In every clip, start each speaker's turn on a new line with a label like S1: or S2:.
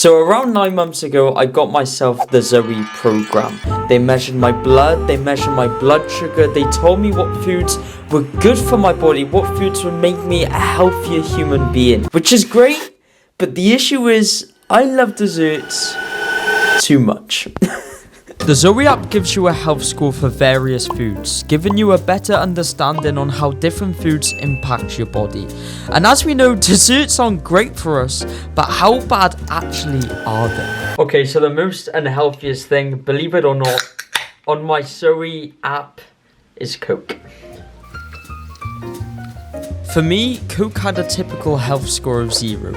S1: So around 9 months ago, I got myself the Zoe program. They measured my blood, they measured my blood sugar, they told me what foods were good for my body, what foods would make me a healthier human being. Which is great, but the issue is, I love desserts too much. The Zoe app gives you a health score for various foods, giving you a better understanding on how different foods impact your body. And as we know, desserts aren't great for us, but how bad actually are they? Okay, so the most unhealthiest thing, believe it or not, on my Zoe app is Coke. For me, Coke had a typical health score of 0.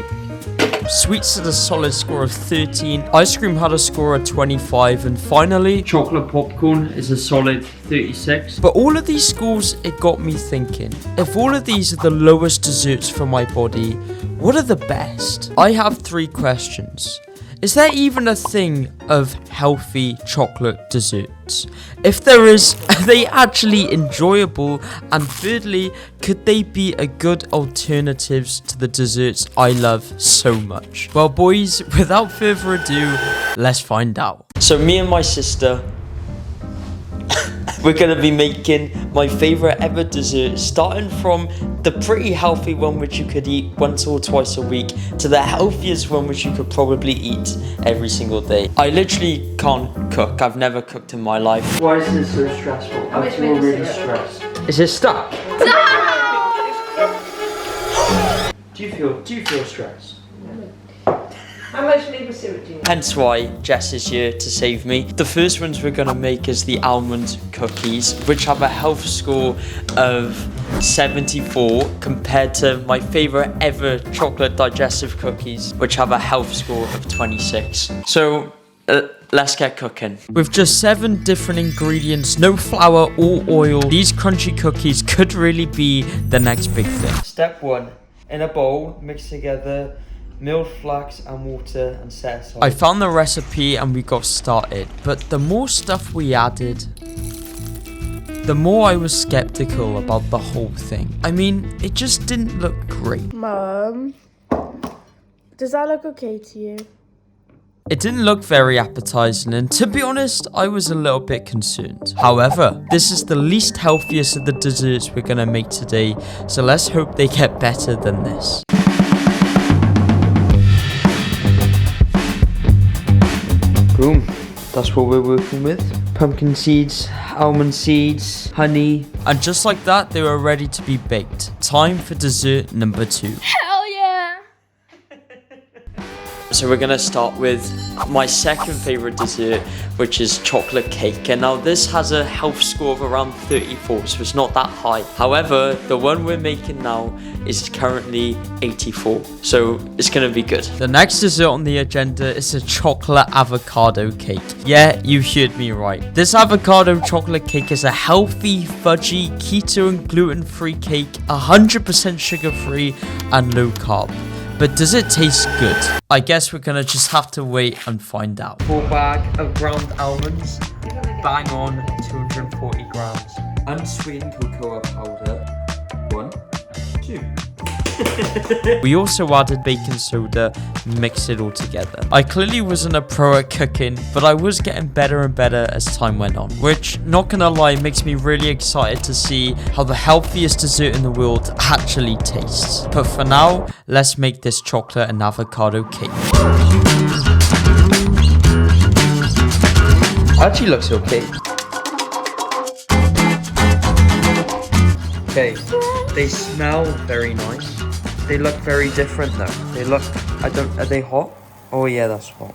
S1: Sweets had a solid score of 13, ice cream had a score of 25, and finally, chocolate popcorn is a solid 36. But all of these scores, it got me thinking, if all of these are the lowest desserts for my body, what are the best? I have 3 questions. Is there even a thing of healthy chocolate desserts? If there is, are they actually enjoyable? And thirdly, could they be a good alternatives to the desserts I love so much? Well, boys, without further ado, let's find out. So me and my sister, we're gonna be making my favorite ever dessert, starting from the pretty healthy one which you could eat once or twice a week to the healthiest one which you could probably eat every single day. I literally can't cook. I've never cooked in my life. Why is this so stressful? I feel really stressed. Is it stuck? Do you feel stressed?
S2: How much maple syrup do you need?
S1: Hence why Jess is here to save me. The first ones we're gonna make is the almond cookies, which have a health score of 74 compared to my favorite ever chocolate digestive cookies, which have a health score of 26. So let's get cooking. With just 7 different ingredients, no flour or oil, these crunchy cookies could really be the next big thing. Step 1. In a bowl, mix together milled flax and water and set aside. I found the recipe and we got started, but the more stuff we added, the more I was skeptical about the whole thing. I mean, it just didn't look great.
S3: Mum, does that look okay to you?
S1: It didn't look very appetizing, and to be honest, I was a little bit concerned. However, this is the least healthiest of the desserts we're gonna make today, so let's hope they get better than this. Boom, that's what we're working with. Pumpkin seeds, almond seeds, honey. And just like that, they were ready to be baked. Time for dessert number 2.
S3: Hell yeah!
S1: So we're gonna start with my second favorite dessert, which is chocolate cake. And now this has a health score of around 34, so it's not that high. However, the one we're making now is currently 84, so it's gonna be good. The next dessert on the agenda is a chocolate avocado cake. Yeah, you heard me right. This avocado chocolate cake is a healthy, fudgy, keto and gluten-free cake, 100% sugar-free and low carb. But does it taste good? I guess we're gonna just have to wait and find out. 4 bag of ground almonds, bang on 240 grams. Unsweetened cocoa powder, 1, 2. We also added baking soda, mixed it all together. I clearly wasn't a pro at cooking, but I was getting better and better as time went on, which, not gonna lie, makes me really excited to see how the healthiest dessert in the world actually tastes. But for now, let's make this chocolate and avocado cake. Actually looks okay. Okay, they smell very nice. They look very different though. They look, are they hot? Oh yeah, that's hot.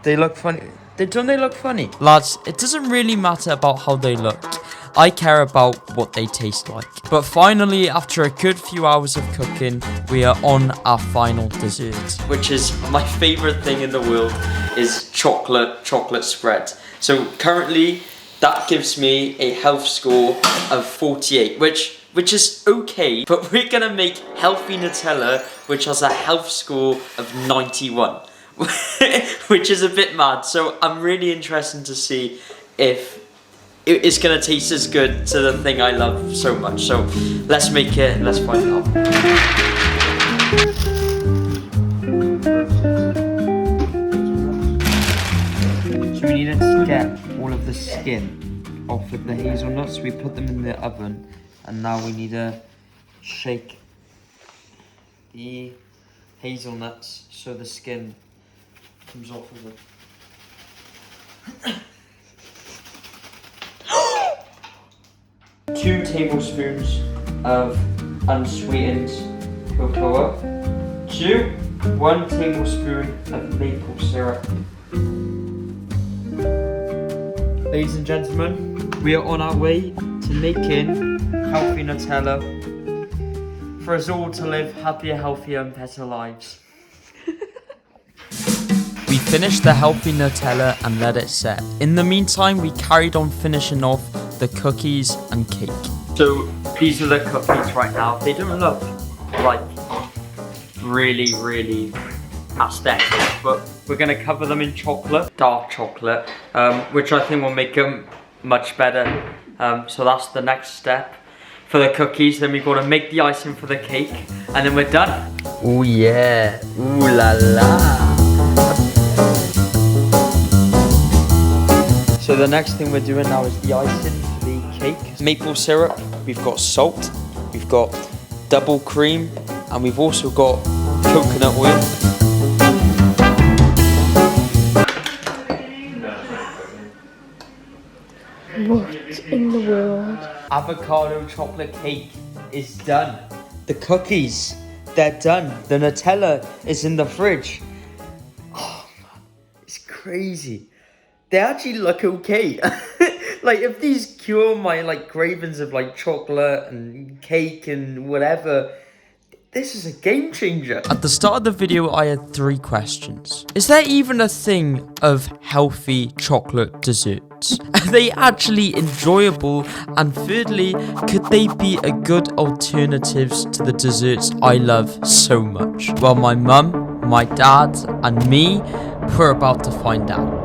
S1: They look funny. Don't they look funny? Lads, it doesn't really matter about how they look. I care about what they taste like. But finally, after a good few hours of cooking, we are on our final dessert. Which is my favorite thing in the world, is chocolate spread. So currently, that gives me a health score of 48, which is okay, but we're gonna make healthy Nutella, which has a health score of 91, which is a bit mad. So I'm really interested to see if it's gonna taste as good to the thing I love so much. So let's make it, let's find out. the skin off of the hazelnuts. We put them in the oven, and now we need to shake the hazelnuts so the skin comes off of it. 2 tablespoons of unsweetened cocoa. 1 tablespoon of maple syrup. Ladies and gentlemen, we are on our way to making healthy Nutella for us all to live happier, healthier and better lives. We finished the healthy Nutella and let it set. In the meantime, we carried on finishing off the cookies and cake. So these are the cookies right now. They don't look like really aesthetic, but we're gonna cover them in chocolate, dark chocolate, which I think will make them much better. So that's the next step for the cookies. Then we've got to make the icing for the cake, and then we're done. Oh yeah, ooh la la. So the next thing we're doing now is the icing for the cake. Maple syrup, we've got salt, we've got double cream, and we've also got coconut oil.
S3: What in the world?
S1: Avocado chocolate cake is done. The cookies, they're done. The Nutella is in the fridge. Oh man, it's crazy. They actually look okay. Like if these cure my like cravings of like chocolate and cake and whatever, this is a game changer. At the start of the video, I had 3 questions. Is there even a thing of healthy chocolate desserts? Are they actually enjoyable? And thirdly, could they be a good alternatives to the desserts I love so much? Well, my mum, my dad, and me, we're about to find out.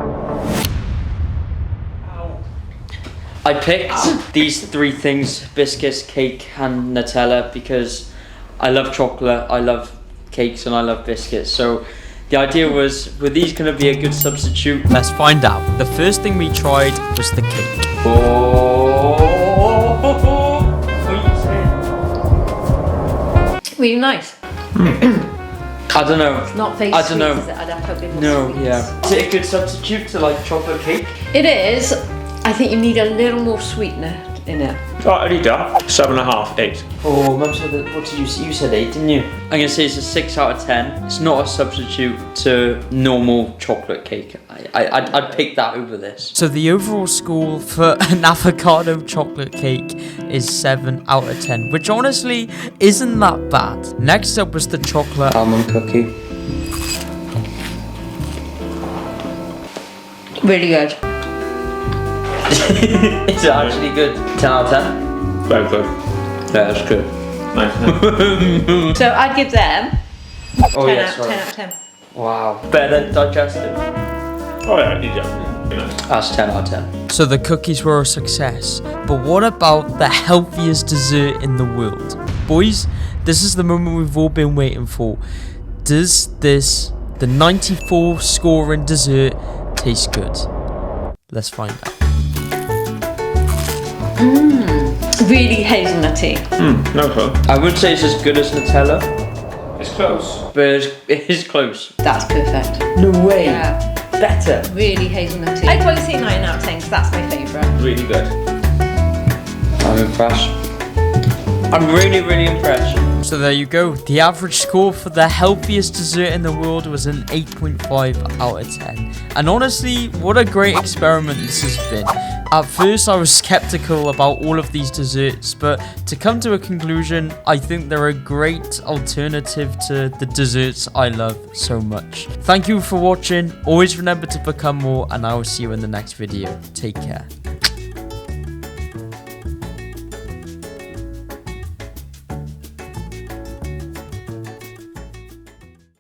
S1: I picked these 3 things, biscuits, cake, and Nutella, because I love chocolate, I love cakes, and I love biscuits. So the idea was, were these going to be a good substitute? Let's find out. The first thing we tried was the cake.
S2: Really nice.
S1: I don't know.
S2: It's not very
S1: I don't
S2: sweet,
S1: know.
S2: is it? I'd have to put a bit more
S1: No,
S2: sweets.
S1: yeah. Is it a good substitute to like chocolate cake?
S2: It is. I think you need a little more sweetener in it.
S4: Slightly dark. 7.5, 8.
S1: Oh, Mum said that. What did you say? You said 8, didn't you? I'm gonna say it's a 6 out of 10. It's not a substitute to normal chocolate cake. I'd pick that over this. So the overall score for an avocado chocolate cake is 7 out of 10, which honestly isn't that bad. Next up was the chocolate almond cookie.
S2: Really good.
S1: Is it actually good? 10 out of 10?
S4: Very good.
S1: Yeah, that's good.
S4: Nice.
S2: So I'd give them
S1: Oh
S2: 10,
S1: yeah,
S2: out,
S1: sorry.
S2: 10 out of 10.
S1: Wow. Better than digestive.
S4: Oh yeah, definitely. Nice.
S1: That's 10 out of 10. So the cookies were a success, but what about the healthiest dessert in the world? Boys, this is the moment we've all been waiting for. Does this, the 94 scoring dessert, taste good? Let's find out.
S2: Really hazelnutty.
S4: No fun.
S1: I would say it's as good as Nutella,
S4: It's close.
S1: but it is close.
S2: That's perfect.
S1: No way.
S2: Yeah.
S1: Better.
S2: Really hazelnutty. I'd probably say 9 out of 10 because that's my favourite.
S4: Really good.
S1: I'm impressed. I'm really impressed. So there you go. The average score for the healthiest dessert in the world was an 8.5 out of 10. And honestly, what a great experiment this has been. At first I was skeptical about all of these desserts, but to come to a conclusion, I think they're a great alternative to the desserts I love so much. Thank you for watching. Always remember to become more, and I will see you in the next video. Take care.